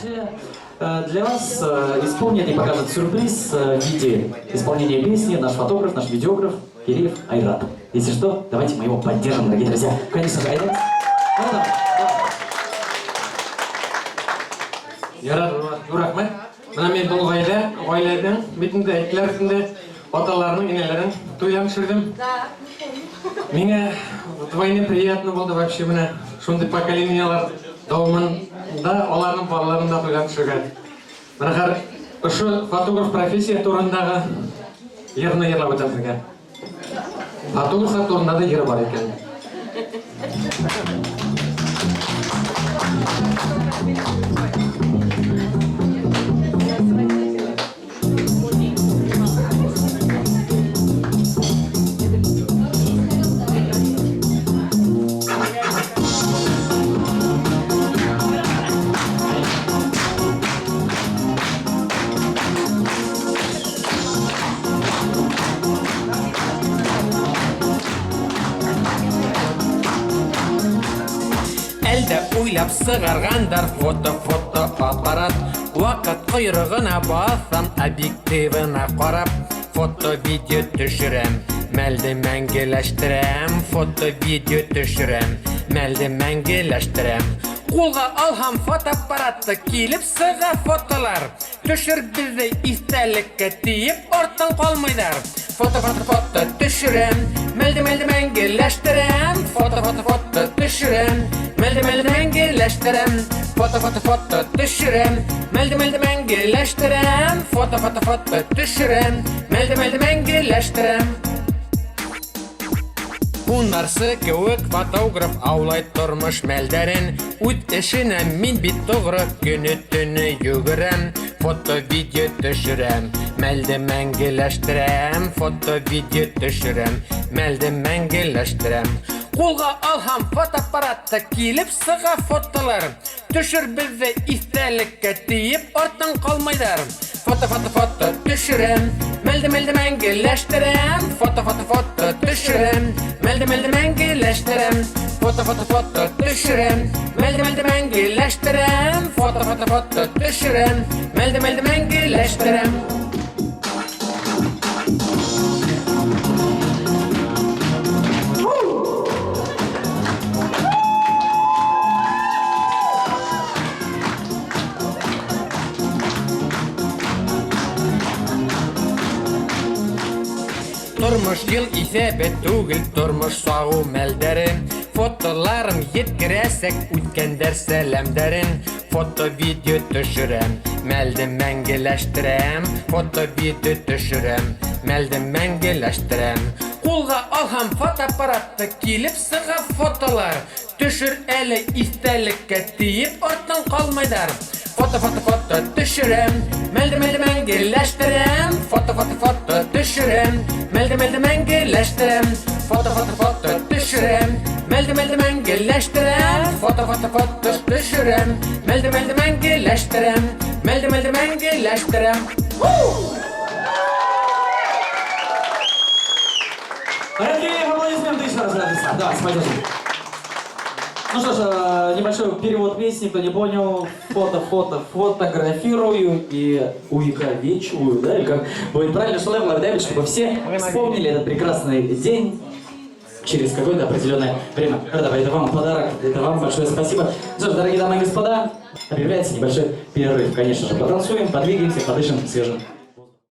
Для вас исполнит и покажет сюрприз в виде исполнения песни наш фотограф, наш видеограф Киреев Айрат. Если что, давайте мы его поддержим, дорогие друзья. Конечно же, Айрат. Рахмет. Мына мен бұл ғайлардың бетінде әйткілерінде оталарының, енелерін тойлан шүрдім. Меңе двойне приятно болды вообще мына шундай поколениялар дауымында олардың балаларында тойлан шүрген. Мына ұшы фотограф профессия турындағы еріні ерлап өтәсірге. Фотограф турында да ері бар екен. Әлді ойлап сығарғандар фото аппарат. Уақыт құйрығына басам, объективына қарап. Фото-видео түшірем, мәлді мәңгеләштірем. Фото-видео түшірем, мәлді мәңгеләштірем. Қолға алғам фотоаппаратты, келіп сыға фотолар. Түшір бізді истәлікке тиіп, ортын қалмайдар. Фото түшірем, мәлді мәңгеләштірем. Фото түшірем, мәлді мәңгеләштірем. Фото түшірем, мәлді мәңгеләштірем. Фото түшірем, мәлді мәңгеләштірем. Унарсы кеуік фотограф аулай тұрмыш мәлдәрін. Үт ішіне мен бит тоғыры күні түні югірем. Фото-видео түшірем, мәлді мәңгеләштірем. Фото-видео түшірем, мәлді мәңгеләштірем. Қолға алғам фотоаппаратты, келіп сыға фотолар. Түшір бізді истәлікке тиіп, ортын қалмайдар. Фото түшірем, мәлді мәңгеләштірем. Фото түшірем, мәлді мәңгеләштірем. Фото түшірем, мәлді мәңгеләштірем. Фото түшірем, мәлді мәңгеләштірем. Тұрмыш ел есебі түгіл, тұрмыш сағу мәлдәрін. Фотоларым еткірәсәк үткендер сәлемдәрін. Фото-видео түшірем, мәлді мәңгеләштірем. Фото-видео түшірем, мәлді мәңгеләштірем. Қолға алғам фотоаппаратты, келіп сыға фотолар. Түшір әлі истәлікке тиіп, ортын қалмайдар. Фото түшірем, мәлді мәңгеләштірем. Фото түшірем, мәлді мәңгеләштірем. Фото түшірем, мәлді мәңгеләштірем. Фото түшірем, мәлді мәңгеләштірем. Мәлді мәңгеләштірем. Дорогие аплодисменты еще раз, Владислав. Да, спасибо. Ну что ж, небольшой перевод песни, кто не понял. Фотографирую и увековечиваю, да, или как будет правильно, что Лев Лавдевич, чтобы все вспомнили этот прекрасный день через какое-то определенное время. Давай, это вам подарок, это вам большое спасибо. Что ж, дорогие дамы и господа, объявляется небольшой перерыв. Конечно же, потанцуем, подвигаемся, подышим свежим